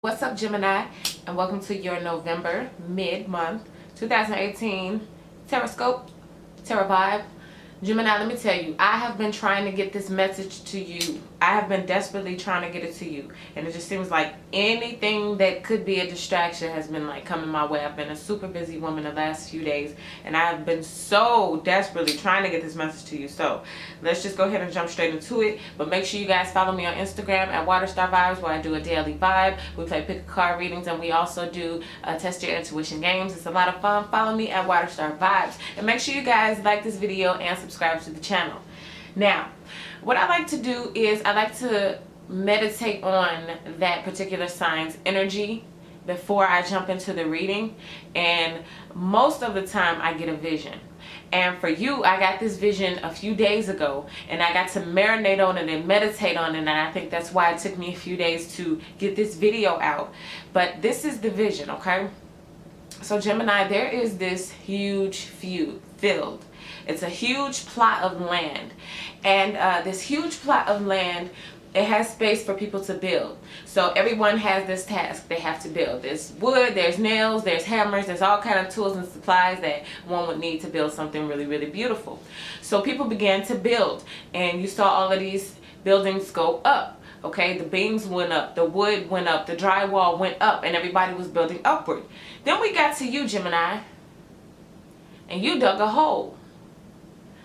What's up, Gemini, and welcome to your November mid-month 2018 Terrascope, Terra Vibe. Gemini, let me tell you, I have been trying to get this message to you. I have been desperately trying to get it to you, and it just seems like anything that could be a distraction has been like coming my way. I've been a super busy woman the last few days, and I've been so desperately trying to get this message to you. So let's just go ahead and jump straight into it. But make sure you guys follow me on Instagram at Waterstar Vibes, where I do a daily vibe. We play pick a card readings, and we also do test your intuition games. It's a lot of fun. Follow me at Waterstar Vibes, and make sure you guys like this video and subscribe to the channel. Now, what I like to do is I like to meditate on that particular sign's energy before I jump into the reading, and most of the time I get a vision. And for you, I got this vision a few days ago, and I got to marinate on it and meditate on it, and I think that's why it took me a few days to get this video out. But this is the vision, okay? So Gemini, there is this huge field. It's a huge plot of land, and this huge plot of land, it has space for people to build. So everyone has this task they have to build. There's wood, there's nails, there's hammers, there's all kind of tools and supplies that one would need to build something really, really beautiful. So people began to build, and you saw all of these buildings go up. Okay, the beams went up, the wood went up, the drywall went up, and everybody was building upward. Then we got to you, Gemini, and you dug a hole.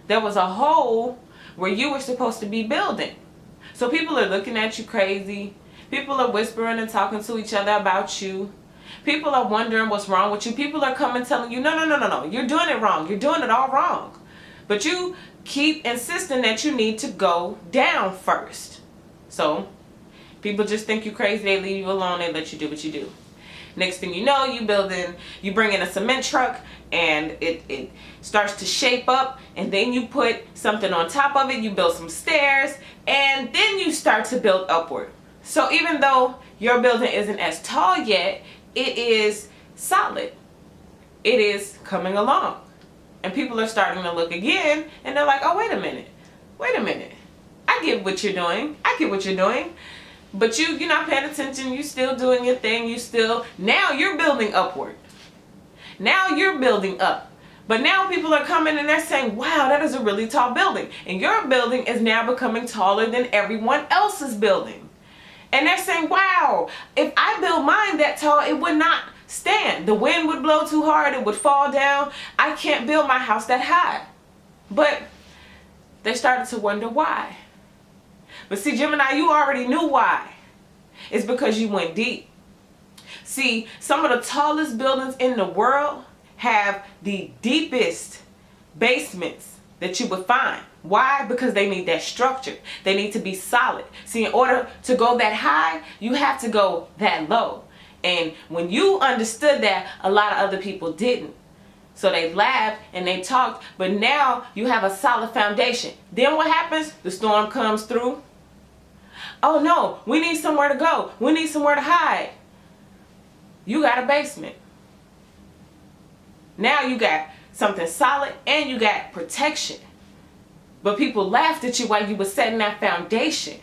There was a hole where you were supposed to be building. So people are looking at you crazy. People are whispering and talking to each other about you. People are wondering what's wrong with you. People are coming telling you, no, you're doing it wrong. You're doing it all wrong. But you keep insisting that you need to go down first. So people just think you crazy. They leave you alone. They let you do what you do. Next thing you know, you bring in a cement truck, and it starts to shape up, and then you put something on top of it. You build some stairs, and then you start to build upward. So even though your building isn't as tall yet, it is solid. It is coming along. And people are starting to look again, and they're like, oh, wait a minute. I get what you're doing. But you're not paying attention. You're still doing your thing. Now you're building upward. Now you're building up. But now people are coming and they're saying, wow, that is a really tall building. And your building is now becoming taller than everyone else's building. And they're saying, wow, if I build mine that tall, it would not stand. The wind would blow too hard. It would fall down. I can't build my house that high. But they started to wonder why. But see, Gemini, you already knew why. It's because you went deep. See, some of the tallest buildings in the world have the deepest basements that you would find. Why? Because they need that structure. They need to be solid. See, in order to go that high, you have to go that low. And when you understood that, a lot of other people didn't. So they laughed and they talked, but now you have a solid foundation. Then what happens? The storm comes through. Oh no, we need somewhere to go. We need somewhere to hide. You got a basement. Now you got something solid and you got protection. But people laughed at you while you were setting that foundation.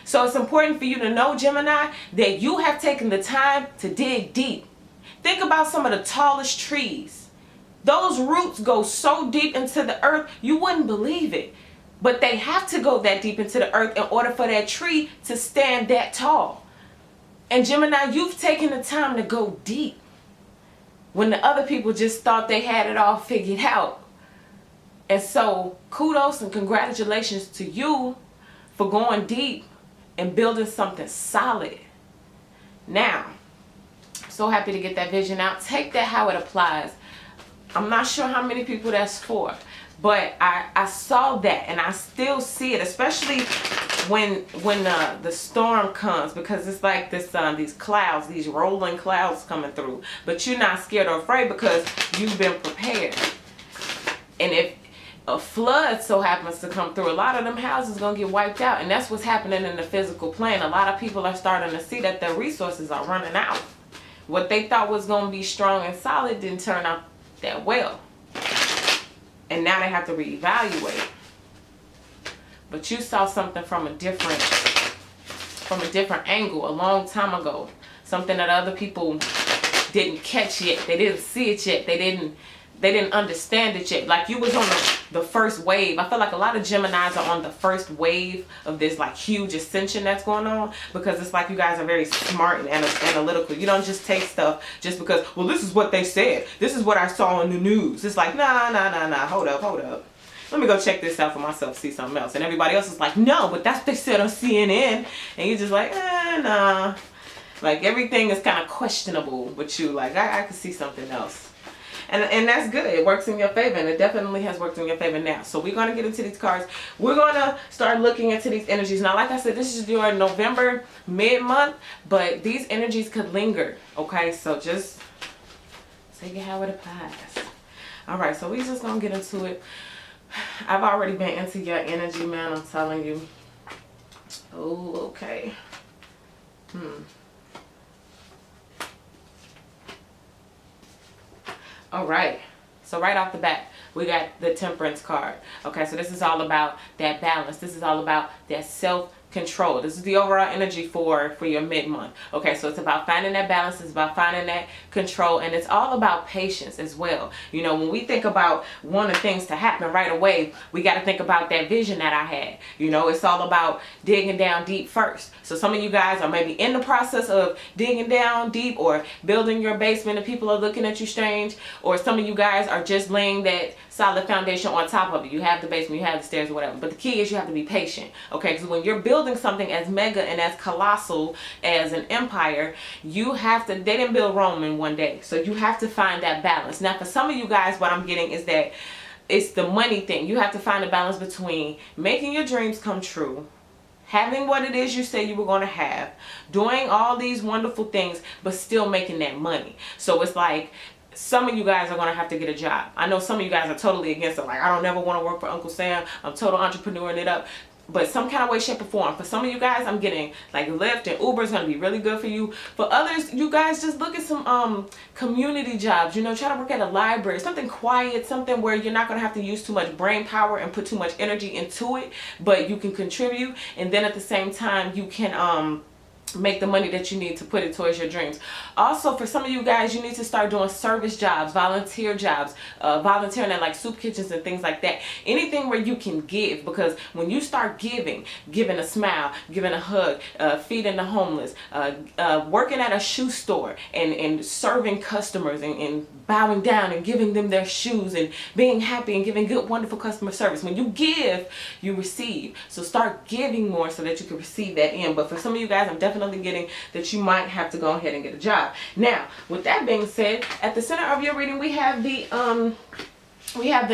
So it's important for you to know, Gemini, that you have taken the time to dig deep. Think about some of the tallest trees. Those roots go so deep into the earth, you wouldn't believe it. But they have to go that deep into the earth in order for that tree to stand that tall. And Gemini, you've taken the time to go deep when the other people just thought they had it all figured out. And so kudos and congratulations to you for going deep and building something solid. Now, I'm so happy to get that vision out. Take that how it applies. I'm not sure how many people that's for, but I saw that, and I still see it, especially when the storm comes, because it's like this these clouds, these rolling clouds coming through. But you're not scared or afraid because you've been prepared. And if a flood so happens to come through, a lot of them houses gonna get wiped out, and that's what's happening in the physical plane. A lot of people are starting to see that their resources are running out. What they thought was gonna be strong and solid didn't turn out that well, and now they have to reevaluate. But you saw something from a different angle a long time ago. something that other people didn't catch yet. They didn't see it yet. They didn't understand it yet. Like you was on the first wave. I feel like a lot of Geminis are on the first wave of this like huge ascension that's going on, because it's like you guys are very smart and analytical. You don't just take stuff just because, well, this is what they said. This is what I saw on the news. It's like, nah. Hold up. Let me go check this out for myself, see something else. And everybody else is like, no, but that's what they said on CNN. And you're just like, nah. Like everything is kind of questionable with you. Like I could see something else. And that's good. It works in your favor, and it definitely has worked in your favor now. So we're going to get into these cards. We're going to start looking into these energies. Now, like I said, this is your November mid-month, but these energies could linger, okay? So just take it how it applies. All right, so we're just going to get into it. I've already been into your energy, man. I'm telling you. Oh, okay. All right, so right off the bat, we got the Temperance card. Okay, so this is all about that balance. This is all about that self-control. This is the overall energy for your mid-month. Okay, so it's about finding that balance. It's about finding that control, and it's all about patience as well. You know, when we think about wanting things to happen right away, we got to think about that vision that I had. You know, it's all about digging down deep first. So some of you guys are maybe in the process of digging down deep or building your basement and people are looking at you strange, or some of you guys are just laying that solid foundation on top of it. You have the basement, you have the stairs or whatever, but the key is you have to be patient. Okay, because when you're building something as mega and as colossal as an empire, you have to, they didn't build Rome in one day, so you have to find that balance. Now for some of you guys, what I'm getting is that it's the money thing. You have to find a balance between making your dreams come true, having what it is you say you were going to have, doing all these wonderful things, but still making that money. So it's like some of you guys are going to have to get a job. I know some of you guys are totally against it. Like, I don't never want to work for Uncle Sam. I'm total entrepreneuring it up. But some kind of way, shape, or form. For some of you guys, I'm getting like Lyft and Uber is going to be really good for you. For others, you guys just look at some community jobs. You know, try to work at a library. Something quiet, something where you're not going to have to use too much brain power and put too much energy into it. But you can contribute. And then at the same time, you can make the money that you need to put it towards your dreams. Also, for some of you guys, you need to start doing service jobs, volunteer jobs, volunteering at like soup kitchens and things like that. Anything where you can give, because when you start giving a smile, giving a hug, feeding the homeless, working at a shoe store and serving customers and bowing down and giving them their shoes and being happy and giving good, wonderful customer service. When you give, you receive. So start giving more so that you can receive that in. But for some of you guys, I'm definitely getting that you might have to go ahead and get a job. Now, with that being said, at the center of your reading, we have the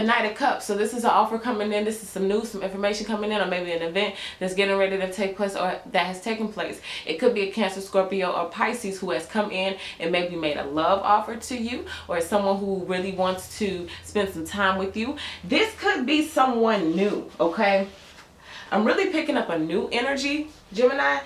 Knight of Cups. So this is an offer coming in. This is some news, some information coming in, or maybe an event that's getting ready to take place or that has taken place. It could be a Cancer, Scorpio, or Pisces who has come in and maybe made a love offer to you, or someone who really wants to spend some time with you. This could be someone new, okay? I'm really picking up a new energy, Gemini.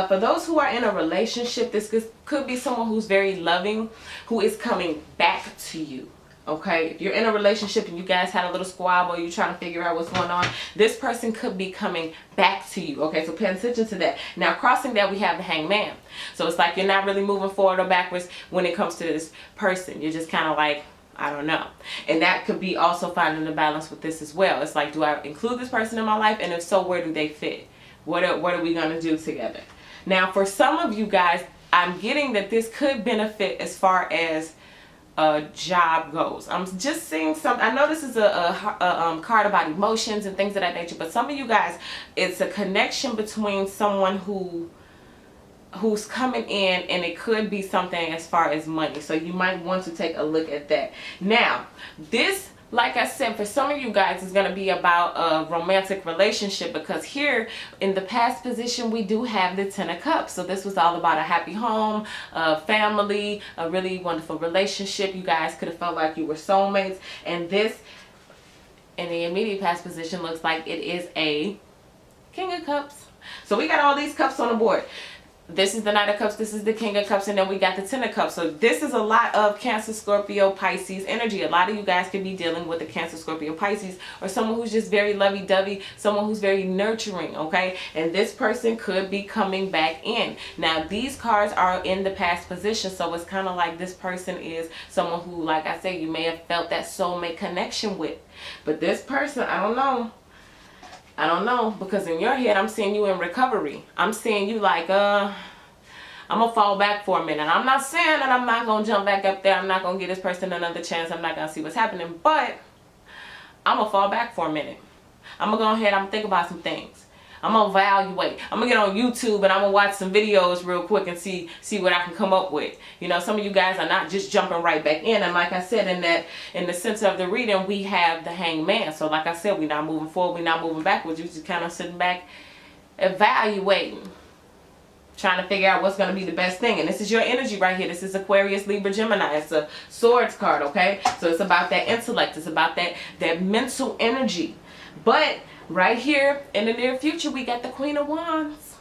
For those who are in a relationship, this could be someone who's very loving, who is coming back to you. Okay, if you're in a relationship and you guys had a little squabble, you're trying to figure out what's going on, this person could be coming back to you. Okay, so pay attention to that. Now, crossing that, we have the Hangman. So it's like you're not really moving forward or backwards when it comes to this person. You're just kind of like, I don't know. And that could be also finding the balance with this as well. It's like, do I include this person in my life? And if so, where do they fit? What are we going to do together? Now, for some of you guys, I'm getting that this could benefit as far as a job goes. I'm just seeing some. I know this is a card about emotions and things of that nature, but some of you guys, it's a connection between someone who's coming in, and it could be something as far as money. So you might want to take a look at that. Now, this, like I said, for some of you guys, is going to be about a romantic relationship, because here in the past position, we do have the Ten of Cups. So this was all about a happy home, a family, a really wonderful relationship. You guys could have felt like you were soulmates. And this, in the immediate past position, looks like it is a King of Cups. So we got all these cups on the board. This is the Knight of Cups, this is the King of Cups, and then we got the Ten of Cups. So this is a lot of Cancer, Scorpio, Pisces energy. A lot of you guys could be dealing with a Cancer, Scorpio, Pisces, or someone who's just very lovey-dovey, someone who's very nurturing, okay? And this person could be coming back in. Now, these cards are in the past position, so it's kind of like this person is someone who, like I said, you may have felt that soulmate connection with. But this person, I don't know. I don't know, because in your head, I'm seeing you in recovery. I'm seeing you like, I'm going to fall back for a minute. I'm not saying that I'm not going to jump back up there. I'm not going to give this person another chance. I'm not going to see what's happening. But I'm going to fall back for a minute. I'm going to go ahead. I'm going to think about some things. I'm going to evaluate. I'm going to get on YouTube and I'm going to watch some videos real quick and see what I can come up with. You know, some of you guys are not just jumping right back in. And like I said, in the center of the reading, we have the Hangman. So like I said, we're not moving forward. We're not moving backwards. You're just kind of sitting back, evaluating, trying to figure out what's going to be the best thing. And this is your energy right here. This is Aquarius, Libra, Gemini. It's a swords card, okay? So it's about that intellect. It's about that mental energy. But right here in the near future, we got the Queen of Wands.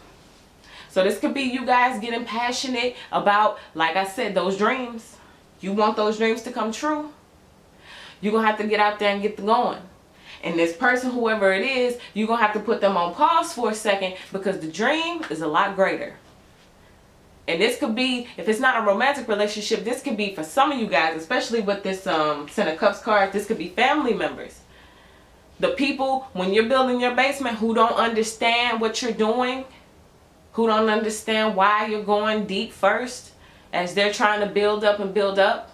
So this could be you guys getting passionate about, like I said, those dreams. You want those dreams to come true. You're going to have to get out there and get them going. And this person, whoever it is, you're going to have to put them on pause for a second, because the dream is a lot greater. And this could be, if it's not a romantic relationship, this could be for some of you guys, especially with this Ten of Cups card, this could be family members. The people, when you're building your basement, who don't understand what you're doing, who don't understand why you're going deep first, as they're trying to build up and build up,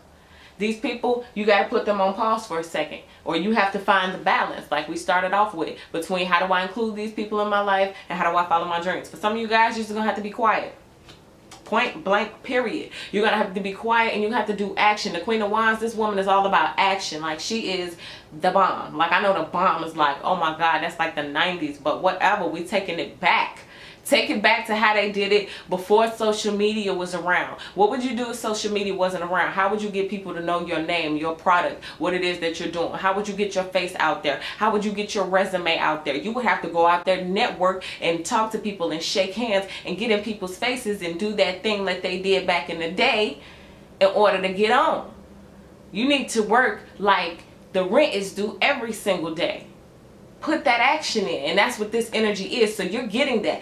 these people, you got to put them on pause for a second. Or you have to find the balance, like we started off with, between how do I include these people in my life and how do I follow my dreams. For some of you guys, you're just going to have to be quiet. Point blank, period. You're going to have to be quiet and you have to do action. The Queen of Wands, this woman is all about action. Like, she is the bomb. Like, I know the bomb is like, oh my God, that's like the 90s. But whatever, we taking it back. Take it back to how they did it before social media was around. What would you do if social media wasn't around? How would you get people to know your name, your product, what it is that you're doing? How would you get your face out there? How would you get your resume out there? You would have to go out there, network, and talk to people and shake hands and get in people's faces and do that thing that they did back in the day in order to get on. You need to work like the rent is due every single day. Put that action in, and that's what this energy is. So you're getting that.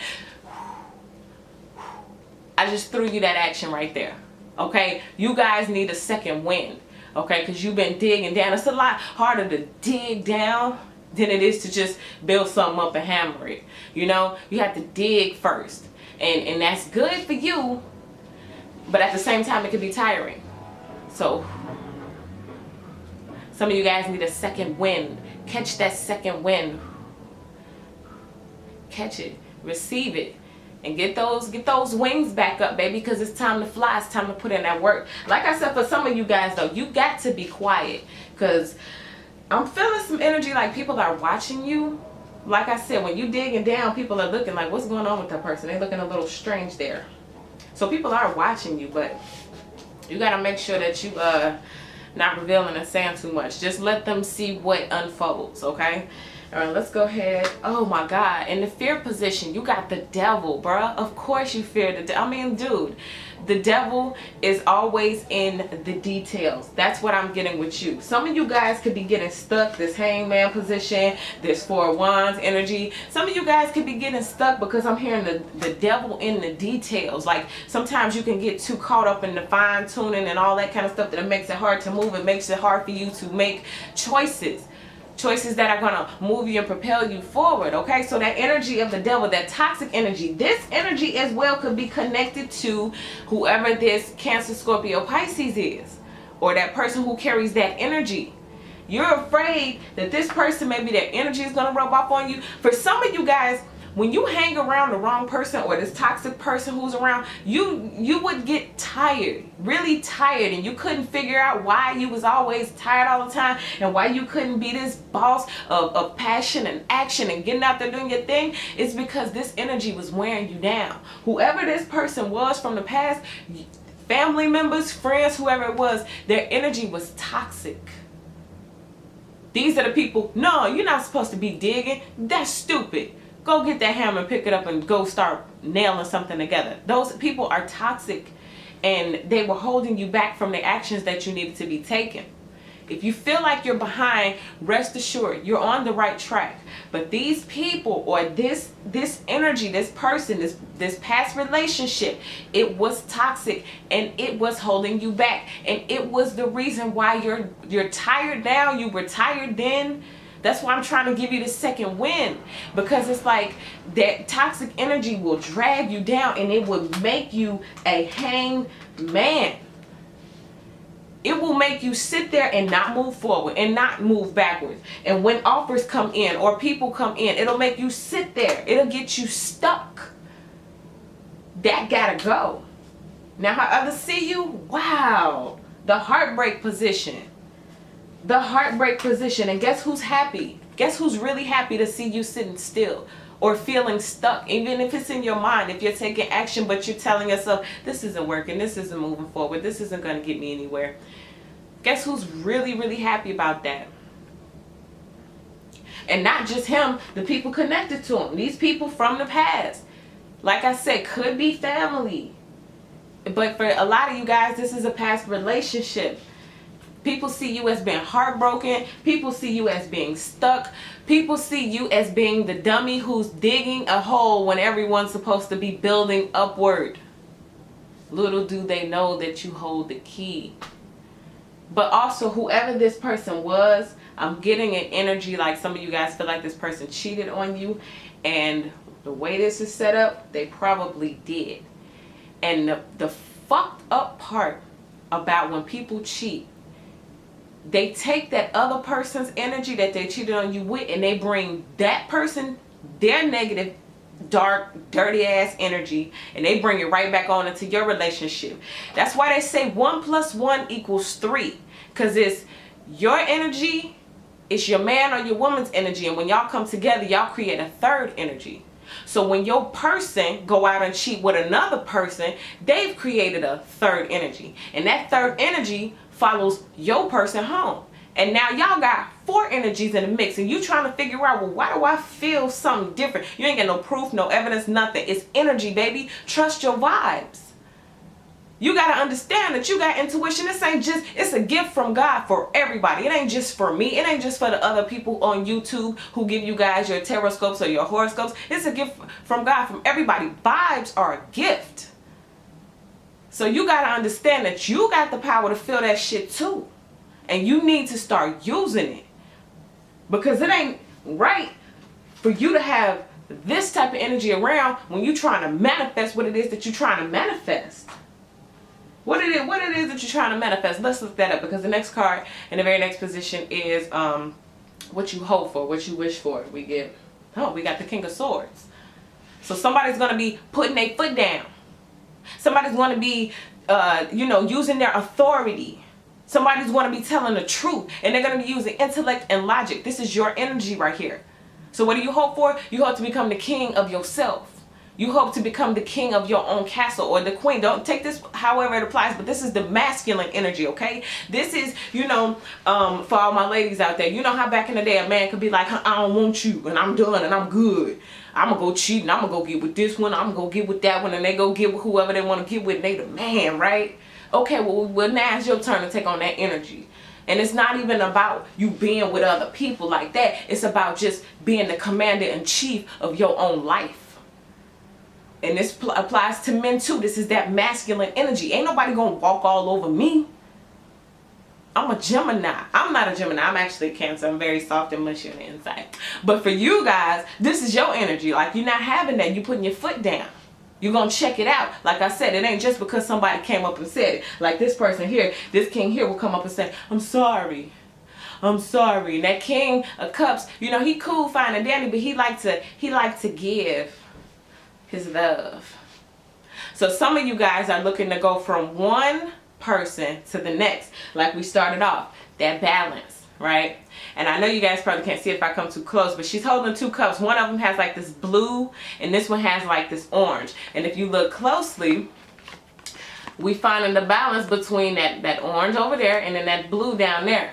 I just threw you that action right there. Okay, you guys need a second wind. Okay, because you've been digging down. It's a lot harder to dig down than it is to just build something up and hammer it. You know, you have to dig first, and that's good for you, but at the same time it can be tiring. So some of you guys need a second wind. Catch that second wind. Catch it, receive it. And get those wings back up, baby, because it's time to fly. It's time to put in that work. Like I said, for some of you guys, though, you got to be quiet, because I'm feeling some energy like people are watching you. Like I said, when you digging down, people are looking like, what's going on with that person? They're looking a little strange there. So people are watching you, but you got to make sure that you not revealing and saying too much. Just let them see what unfolds, okay? All right, let's go ahead. Oh my God, in the fear position, you got the devil, bruh. Of course you fear the devil. I mean, dude, the devil is always in the details. That's what I'm getting with you. Some of you guys could be getting stuck, this hangman position, this Four of Wands energy. Some of you guys could be getting stuck because I'm hearing the devil in the details. Like, sometimes you can get too caught up in the fine tuning and all that kind of stuff that it makes it hard to move. It makes it hard for you to make choices. Choices that are going to move you and propel you forward, okay? So that energy of the devil, that toxic energy, this energy as well could be connected to whoever this Cancer, Scorpio, Pisces is, or that person who carries that energy. You're afraid that this person, maybe their energy is going to rub off on you. For some of you guys, when you hang around the wrong person or this toxic person who's around, you would get tired, really tired, and you couldn't figure out why you was always tired all the time and why you couldn't be this boss of passion and action and getting out there doing your thing. It's because this energy was wearing you down. Whoever this person was from the past, family members, friends, whoever it was, their energy was toxic. These are the people, no, you're not supposed to be digging. That's stupid. Go get that hammer and pick it up and go start nailing something together. Those people are toxic, and they were holding you back from the actions that you needed to be taken. If you feel like you're behind, rest assured you're on the right track. But these people, or this energy, this person, this past relationship, it was toxic, and it was holding you back, and it was the reason why you're tired now. You were tired then. That's why I'm trying to give you the second wind, because it's like that toxic energy will drag you down, and it will make you a hanged man. It will make you sit there and not move forward and not move backwards. And when offers come in or people come in, it'll make you sit there. It'll get you stuck. That gotta go. Now, how others see you? Wow. The heartbreak position. The heartbreak position. And guess who's happy? Guess who's really happy to see you sitting still or feeling stuck? Even if it's in your mind, if you're taking action, but you're telling yourself, this isn't working, this isn't moving forward, this isn't going to get me anywhere. Guess who's really, really happy about that? And not just him, the people connected to him. These people from the past. Like I said, could be family. But for a lot of you guys, this is a past relationship. People see you as being heartbroken. People see you as being stuck. People see you as being the dummy who's digging a hole when everyone's supposed to be building upward. Little do they know that you hold the key. But also, whoever this person was, I'm getting an energy like some of you guys feel like this person cheated on you. And the way this is set up, they probably did. And the fucked up part about when people cheat, they take that other person's energy that they cheated on you with, and they bring that person, their negative, dark, dirty ass energy, and they bring it right back on into your relationship. That's why they say 1 + 1 = 3, because it's your energy, it's your man or your woman's energy, and when y'all come together, y'all create a third energy. So when your person go out and cheat with another person, they've created a third energy, and that third energy follows your person home. And now y'all got 4 energies in the mix, and you trying to figure out, well, why do I feel something different? You ain't got no proof, no evidence, nothing. It's energy, baby. Trust your vibes. You got to understand that you got intuition. This ain't just, it's a gift from God for everybody. It ain't just for me. It ain't just for the other people on YouTube who give you guys your tarot scopes or your horoscopes. It's a gift from God, from everybody. Vibes are a gift. So you got to understand that you got the power to feel that shit too. And you need to start using it. Because it ain't right for you to have this type of energy around when you're trying to manifest what it is that you're trying to manifest. What it is that you're trying to manifest. Let's look that up, because the next card in the very next position is what you hope for, what you wish for. We got the King of Swords. So somebody's going to be putting their foot down. Somebody's going to be, using their authority. Somebody's going to be telling the truth, and they're going to be using intellect and logic. This is your energy right here. So what do you hope for? You hope to become the king of yourself. You hope to become the king of your own castle, or the queen. Don't take this however it applies, but this is the masculine energy, okay? This is, for all my ladies out there, you know how back in the day a man could be like, I don't want you, and I'm done, and I'm good. I'm going to go cheat, and I'm going to go get with this one, I'm going to go get with that one, and they go get with whoever they want to get with, and they the man, right? Okay, well, now it's your turn to take on that energy. And it's not even about you being with other people like that. It's about just being the commander-in-chief of your own life. And this applies to men too. This is that masculine energy. Ain't nobody gonna walk all over me. I'm a Gemini. I'm not a Gemini. I'm actually a Cancer. I'm very soft and mushy on the inside. But for you guys, this is your energy. Like, you're not having that. You're putting your foot down. You're going to check it out. Like I said, it ain't just because somebody came up and said it. Like this person here, this king here will come up and say, I'm sorry. I'm sorry. And that King of Cups, he cool, fine, and dandy, but he like to give his love. So some of you guys are looking to go from one person to the next, like we started off, that balance, right? And I know you guys probably can't see it if I come too close, but she's holding 2 cups. One of them has like this blue, and this one has like this orange. And if you look closely, we finding the balance between that orange over there and then that blue down there.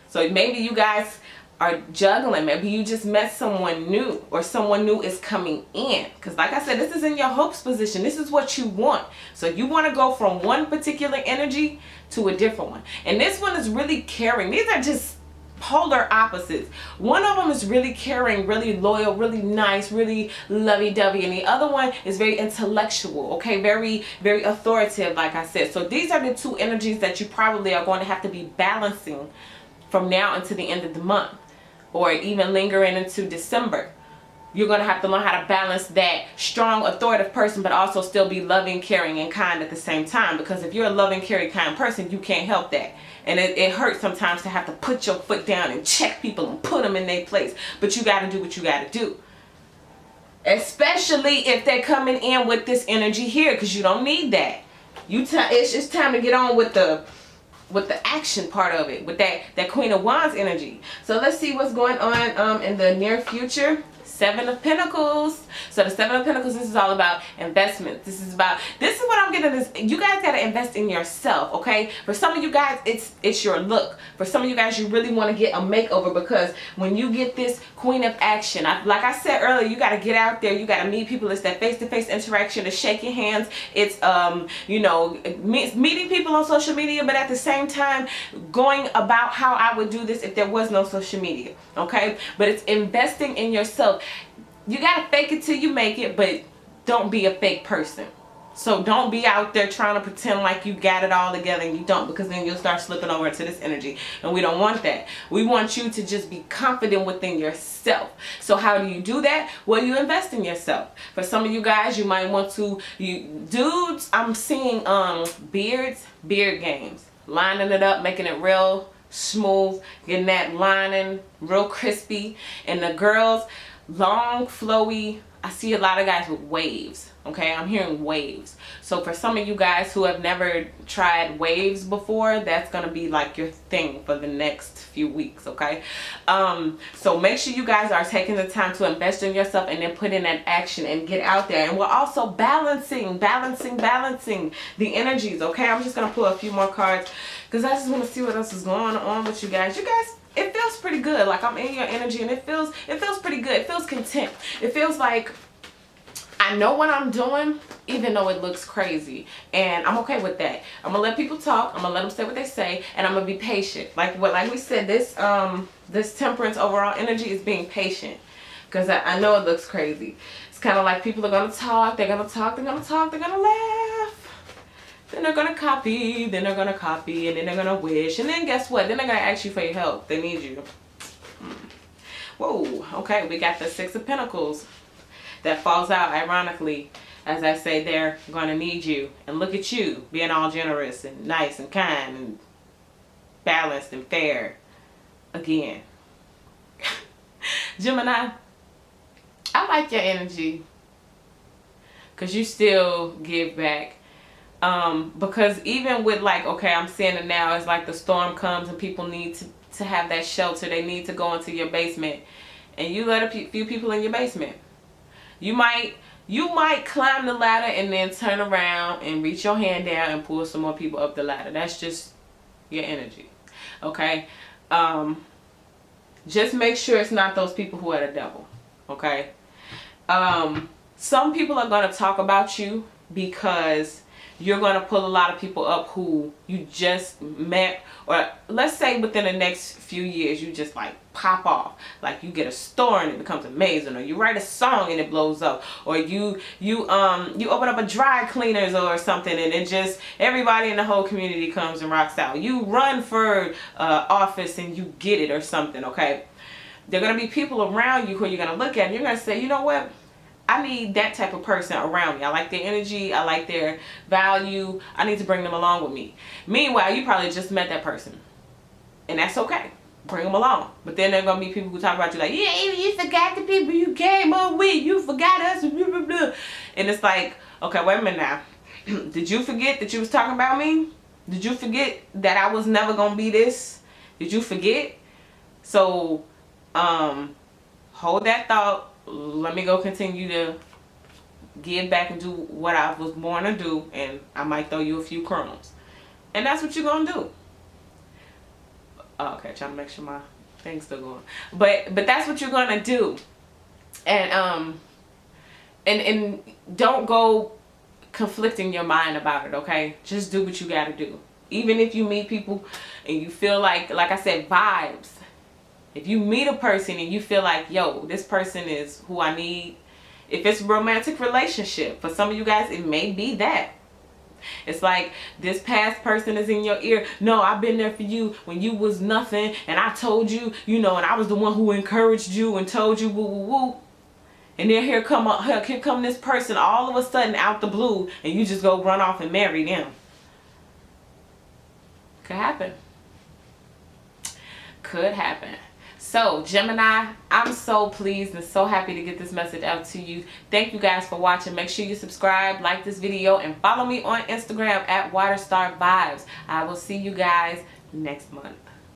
So maybe you guys are juggling. Maybe you just met someone new, or someone new is coming in. Because like I said, this is in your hopes position. This is what you want. So you want to go from one particular energy to a different one. And this one is really caring. These are just polar opposites. One of them is really caring, really loyal, really nice, really lovey-dovey, and the other one is very intellectual, okay, very, very authoritative, like I said. So these are the two energies that you probably are going to have to be balancing from now until the end of the month, or even lingering into December. You're going to have to learn how to balance that strong, authoritative person, but also still be loving, caring, and kind at the same time. Because if you're a loving, caring, kind person, you can't help that. And it hurts sometimes to have to put your foot down and check people and put them in their place. But you got to do what you got to do. Especially if they're coming in with this energy here, because you don't need that. It's just time to get on with the action part of it, with that Queen of Wands energy. So let's see what's going on in the near future. Seven of Pentacles. So the Seven of Pentacles, this is all about investments. This is what I'm getting is, you guys got to invest in yourself, okay? For some of you guys, it's your look. For some of you guys, you really want to get a makeover, because when you get this Queen of Action, like I said earlier, you got to get out there. You got to meet people. It's that face-to-face interaction, it's shaking hands. It's, you know, meeting people on social media, but at the same time, going about how I would do this if there was no social media, okay? But it's investing in yourself. You gotta fake it till you make it, but don't be a fake person. So don't be out there trying to pretend like you got it all together and you don't, because then you'll start slipping over into this energy, and we don't want that. We want you to just be confident within yourself. So how do you do that? Well, you invest in yourself. For some of you guys, you might want to, dudes, I'm seeing beard games, lining it up, making it real smooth, getting that lining real crispy. And the girls, long, flowy. I see a lot of guys with waves, okay? I'm hearing waves. So for some of you guys who have never tried waves before, that's gonna be like your thing for the next few weeks, okay? So make sure you guys are taking the time to invest in yourself and then put in that action and get out there. And we're also balancing the energies, okay? I'm just gonna pull a few more cards because I just want to see what else is going on with you guys. You guys, it feels pretty good. Like I'm in your energy, and it feels pretty good. It feels content. It feels like I know what I'm doing, even though it looks crazy, and I'm okay with that. I'm gonna let people talk. I'm gonna let them say what they say, and I'm gonna be patient. Like we said, this Temperance overall energy is being patient, because I know it looks crazy. It's kind of like people are gonna talk. They're gonna talk. They're gonna talk. They're gonna laugh. Then they're gonna copy, then they're gonna copy, and then they're gonna wish, and then guess what? Then they're gonna ask you for your help. They need you. Whoa, okay, we got the Six of Pentacles. That falls out ironically. As I say, they're gonna need you. And look at you, being all generous and nice and kind and balanced and fair. Again. Gemini, I like your energy, because you still give back. Because even with, like, okay, I'm seeing it now, it's like the storm comes and people need to have that shelter. They need to go into your basement, and you let a few people in your basement. You might climb the ladder and then turn around and reach your hand down and pull some more people up the ladder. That's just your energy, okay? Just make sure it's not those people who are the devil, okay? Some people are going to talk about you because you're going to pull a lot of people up who you just met, or let's say within the next few years, you just like pop off. Like you get a store and it becomes amazing, or you write a song and it blows up, or you open up a dry cleaners or something, and it just, everybody in the whole community comes and rocks out. You run for office and you get it or something, okay? There are going to be people around you who you're going to look at and you're going to say, you know what? I need that type of person around me. I like their energy. I like their value. I need to bring them along with me. Meanwhile, you probably just met that person, and that's okay. Bring them along. But then there are going to be people who talk about you like, yeah, you forgot the people you came up with. You forgot us. Blah, blah, blah. And it's like, okay, wait a minute now. Did you forget that you was talking about me? Did you forget that I was never going to be this? Did you forget? So, hold that thought. Let me go continue to give back and do what I was born to do, and I might throw you a few crumbs. And that's what you're going to do. Okay, trying to make sure my Things still going. But that's what you're gonna do. And don't go conflicting your mind about it, okay? Just do what you gotta do. Even if you meet people and you feel like I said, vibes. If you meet a person and you feel like, yo, this person is who I need. If it's a romantic relationship, for some of you guys, it may be that. It's like this past person is in your ear. No, I've been there for you when you was nothing, and I told you, you know, and I was the one who encouraged you and told you woo woo woo. And then here come this person all of a sudden out the blue, and you just go run off and marry them. Could happen. Could happen. So Gemini, I'm so pleased and so happy to get this message out to you. Thank you guys for watching. Make sure you subscribe, like this video, and follow me on Instagram at WaterStarVibes. I will see you guys next month.